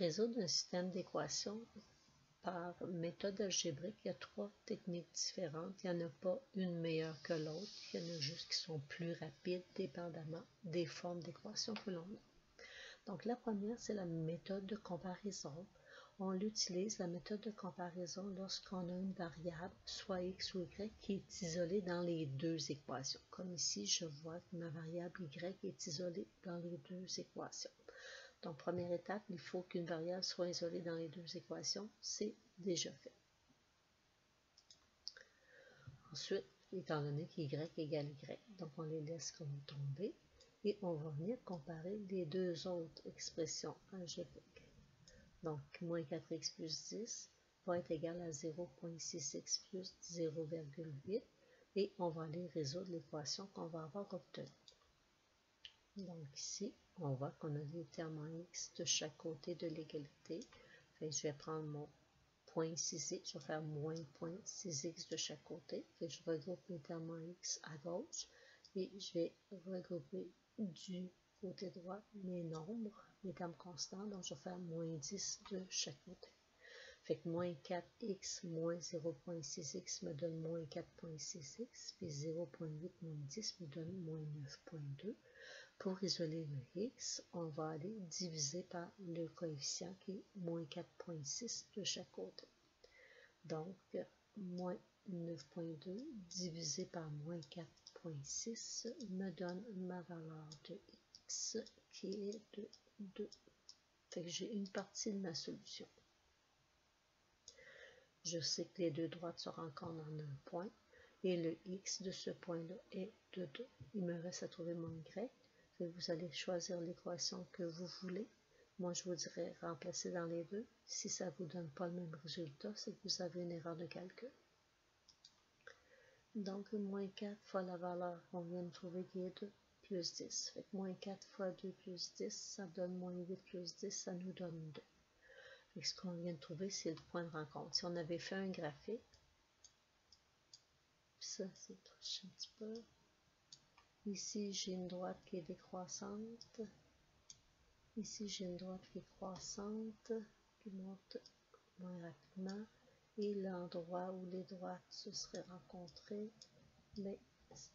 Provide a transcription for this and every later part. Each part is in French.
Résoudre un système d'équations par méthode algébrique, il y a 3 techniques différentes. Il n'y en a pas une meilleure que l'autre. Il y en a juste qui sont plus rapides, dépendamment des formes d'équations que l'on a. Donc, la première, c'est la méthode de comparaison. On utilise la méthode de comparaison lorsqu'on a une variable, soit x ou y, qui est isolée dans les deux équations. Comme ici, je vois que ma variable y est isolée dans les deux équations. Donc, première étape, il faut qu'une variable soit isolée dans les deux équations. C'est déjà fait. Ensuite, étant donné qu'y égale y, donc on les laisse comme tomber et on va venir comparer les deux autres expressions algébriques. Donc, moins 4x plus 10 va être égal à 0,6x plus 0,8 et on va aller résoudre l'équation qu'on va avoir obtenue. Donc ici, on voit qu'on a les termes en x de chaque côté de l'égalité. Je vais prendre mon point 6x, je vais faire moins 0,6x de chaque côté. Je regroupe les termes en x à gauche et je vais regrouper du côté droit mes nombres, mes termes constants. Donc je vais faire moins 10 de chaque côté. Fait que moins 4x moins 0,6x me donne moins 4,6x, puis 0,8 moins 10 me donne moins 9,2. Pour isoler le x, on va aller diviser par le coefficient qui est moins 4,6 de chaque côté. Donc, moins 9,2 divisé par moins 4,6 me donne ma valeur de x qui est de 2. Fait que j'ai une partie de ma solution. Je sais que les deux droites se rencontrent en un point et le x de ce point-là est de 2. Il me reste à trouver mon y. Vous allez choisir l'équation que vous voulez. Moi, je vous dirais remplacer dans les deux. Si ça ne vous donne pas le même résultat, c'est que vous avez une erreur de calcul. Donc, moins 4 fois la valeur qu'on vient de trouver qui est 2 plus 10. Fait que moins 4 fois 2 plus 10, ça donne moins 8 plus 10, ça nous donne 2. Fait que ce qu'on vient de trouver, c'est le point de rencontre. Si on avait fait un graphique, ça, c'est touché un petit peu. Ici, j'ai une droite qui est décroissante. Ici, j'ai une droite qui est croissante, qui monte moins rapidement. Et l'endroit où les droites se seraient rencontrées, mais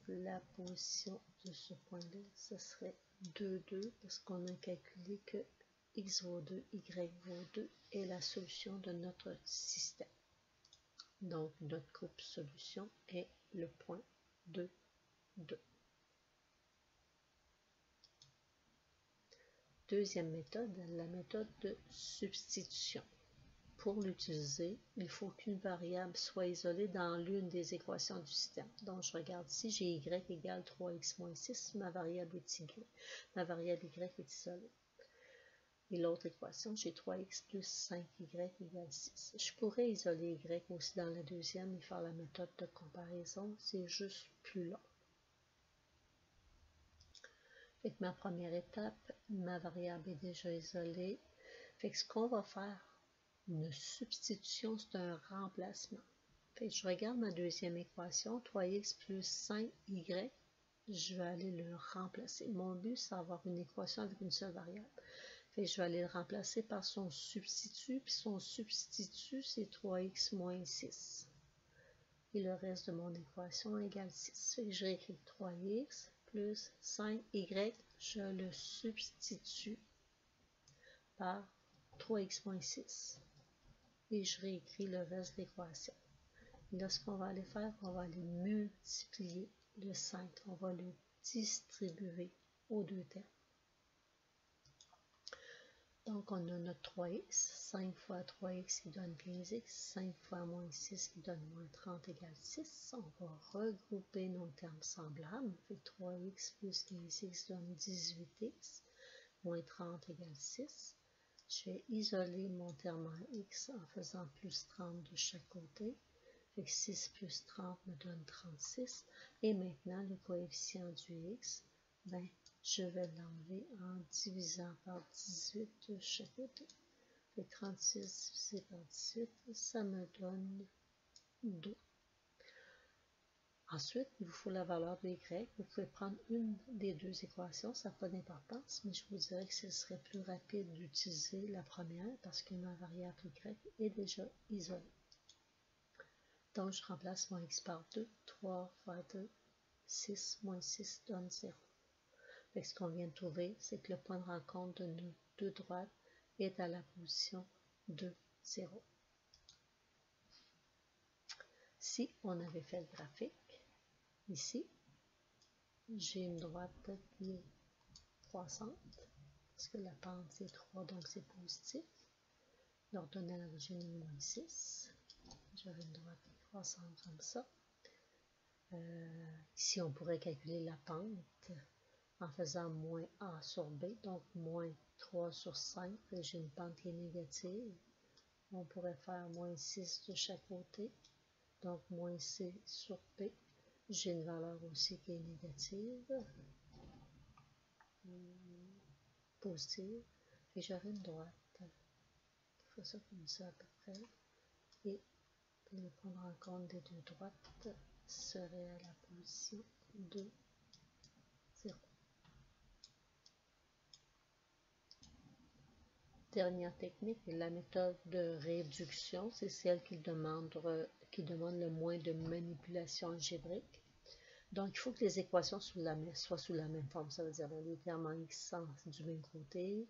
la position de ce point-là, ce serait 2, 2, parce qu'on a calculé que x vaut 2, y vaut 2 est la solution de notre système. Donc, notre couple solution est le point 2, 2. Deuxième méthode, la méthode de substitution. Pour l'utiliser, il faut qu'une variable soit isolée dans l'une des équations du système. Donc, je regarde ici, j'ai y égale 3x moins 6, ma variable est y. Ma variable y est isolée. Et l'autre équation, j'ai 3x plus 5y égale 6. Je pourrais isoler y aussi dans la deuxième et faire la méthode de comparaison, c'est juste plus long. Fait que ma première étape, ma variable est déjà isolée. Fait que ce qu'on va faire, une substitution, c'est un remplacement. Fait que je regarde ma deuxième équation, 3x plus 5y, je vais aller le remplacer. Mon but, c'est d'avoir une équation avec une seule variable. Fait que je vais aller le remplacer par son substitut, puis son substitut, c'est 3x moins 6. Et le reste de mon équation égale 6. Fait que je réécris 3x plus 5y, je le substitue par 3x moins 6. Et je réécris le reste de l'équation. Là, ce qu'on va aller faire, on va aller multiplier le 5. On va le distribuer aux deux termes. Donc, on a notre 3x. 5 fois 3x qui donne 15x. 5 fois moins 6 qui donne moins 30 égale 6. On va regrouper nos termes semblables. Fait 3x plus 15x donne 18x. Moins 30 égale 6. Je vais isoler mon terme en x en faisant plus 30 de chaque côté. Fait que 6 plus 30 me donne 36. Et maintenant, le coefficient du x, ben, je vais l'enlever en divisant par 18 de chaque côté. Fait que 36 divisé par 18, ça me donne 2. Ensuite, il vous faut la valeur de y. Vous pouvez prendre une des deux équations, ça n'a pas d'importance, mais je vous dirais que ce serait plus rapide d'utiliser la première parce que ma variable y est déjà isolée. Donc, je remplace mon x par 2. 3 fois 2, 6 moins 6 donne 0. Et ce qu'on vient de trouver, c'est que le point de rencontre de nos deux droites est à la position 2, 0. Si on avait fait le graphique, ici, j'ai une droite qui est croissante, parce que la pente c'est 3, donc c'est positif. L'ordonnée à l'origine est moins 6. J'aurais une droite croissante comme ça. Ici, on pourrait calculer la pente en faisant moins A sur B, donc moins 3 sur 5. J'ai une pente qui est négative. On pourrait faire moins 6 de chaque côté, donc moins C sur B. J'ai une valeur aussi qui est négative, positive, et j'aurai une droite. Je fais ça comme ça à peu près. Et le point de rencontre des deux droites serait à la position 2, 0. Dernière technique, la méthode de réduction, c'est celle qui demande le moins de manipulation algébrique. Donc, il faut que les équations soient sous la même forme. Ça veut dire les termes en x du même côté,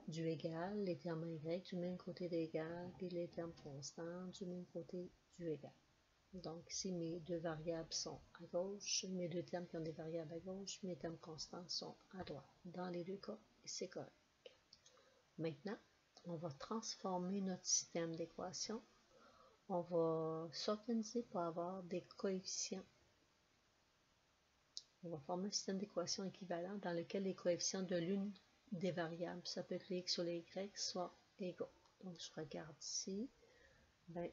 du égal, les termes en y du même côté de l'égal, puis les termes constants du même côté du égal. Donc, si mes deux variables sont à gauche, mes deux termes qui ont des variables à gauche, mes termes constants sont à droite. Dans les deux cas, c'est correct. Maintenant, on va transformer notre système d'équations. On va s'organiser pour avoir des coefficients. On va former un système d'équations équivalent dans lequel les coefficients de l'une des variables, ça peut être les x ou les y, soient égaux. Donc, je regarde ici.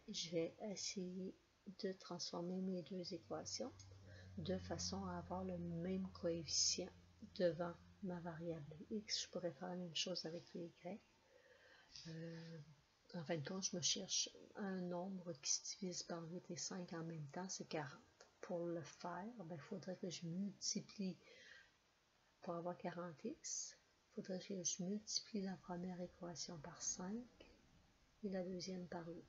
Je vais essayer de transformer mes deux équations de façon à avoir le même coefficient devant ma variable x. Je pourrais faire la même chose avec les y. En fin de compte, je me cherche un nombre qui se divise par 8 et 5 en même temps, c'est 40. Pour le faire, il faudrait que je multiplie, pour avoir 40x, il faudrait que je multiplie la première équation par 5 et la deuxième par 8.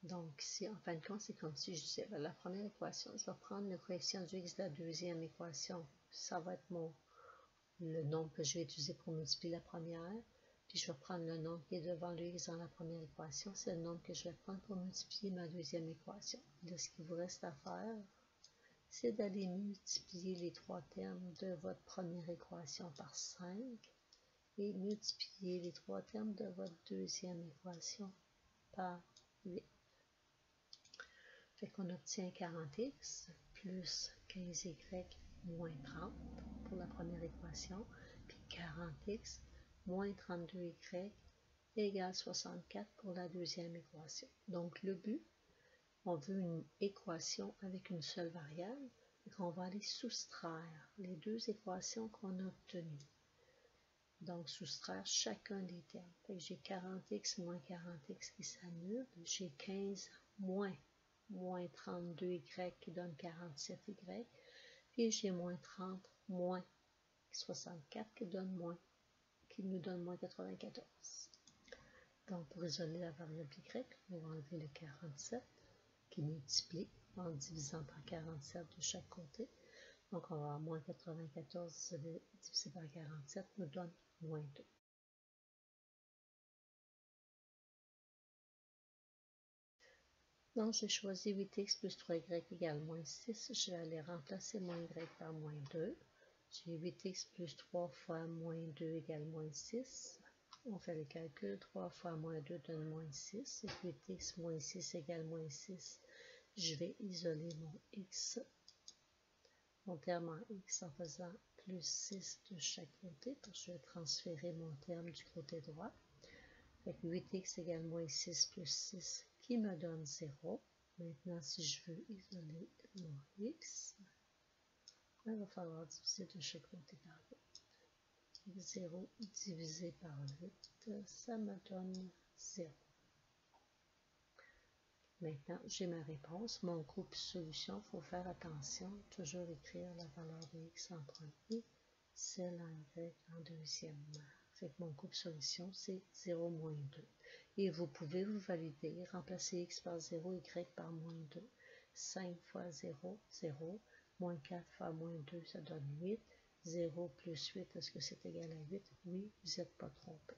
Donc, si en fin de compte, c'est comme si je disais, la première équation, je vais prendre le coefficient du x de la deuxième équation, ça va être le nombre que je vais utiliser pour multiplier la première, puis je vais prendre le nombre qui est devant le x dans la première équation, c'est le nombre que je vais prendre pour multiplier ma deuxième équation. Là, ce qu'il vous reste à faire, c'est d'aller multiplier les trois termes de votre première équation par 5 et multiplier les trois termes de votre deuxième équation par 8. Fait qu'on obtient 40x plus 15y moins 30 pour la première équation, puis 40x moins 32y égale 64 pour la deuxième équation. Donc le but, on veut une équation avec une seule variable, et qu'on va aller soustraire les deux équations qu'on a obtenues. Donc soustraire chacun des termes. J'ai 40x moins 40x qui s'annule, j'ai 15 moins 32y qui donne 47y, puis j'ai moins 30 moins 64 qui nous donne moins 94. Donc pour isoler la variable y, on va enlever le 47 qui multiplie en divisant par 47 de chaque côté. Donc on va avoir moins 94 divisé par 47 nous donne moins 2. Donc, j'ai choisi 8x plus 3y égale moins 6. Je vais aller remplacer moins y par moins 2. J'ai 8x plus 3 fois moins 2 égale moins 6. On fait le calcul. 3 fois moins 2 donne moins 6. Et 8x moins 6 égale moins 6. Je vais isoler mon x. Mon terme en x en faisant plus 6 de chaque côté. Parce que je vais transférer mon terme du côté droit. Fait que 8x égale moins 6 plus 6 qui me donne 0. Maintenant, si je veux isoler mon x, il va falloir diviser de chaque côté par 8. 0 divisé par 8, ça me donne 0. Maintenant, j'ai ma réponse. Mon groupe solution, il faut faire attention, toujours écrire la valeur de x en premier, celle en y en deuxièmement. Fait que mon groupe solution, c'est 0, moins 2. Et vous pouvez vous valider, remplacer x par 0, y par moins 2. 5 fois 0, 0. Moins 4 fois moins 2, ça donne 8. 0 plus 8, est-ce que c'est égal à 8? Oui, vous n'êtes pas trompé.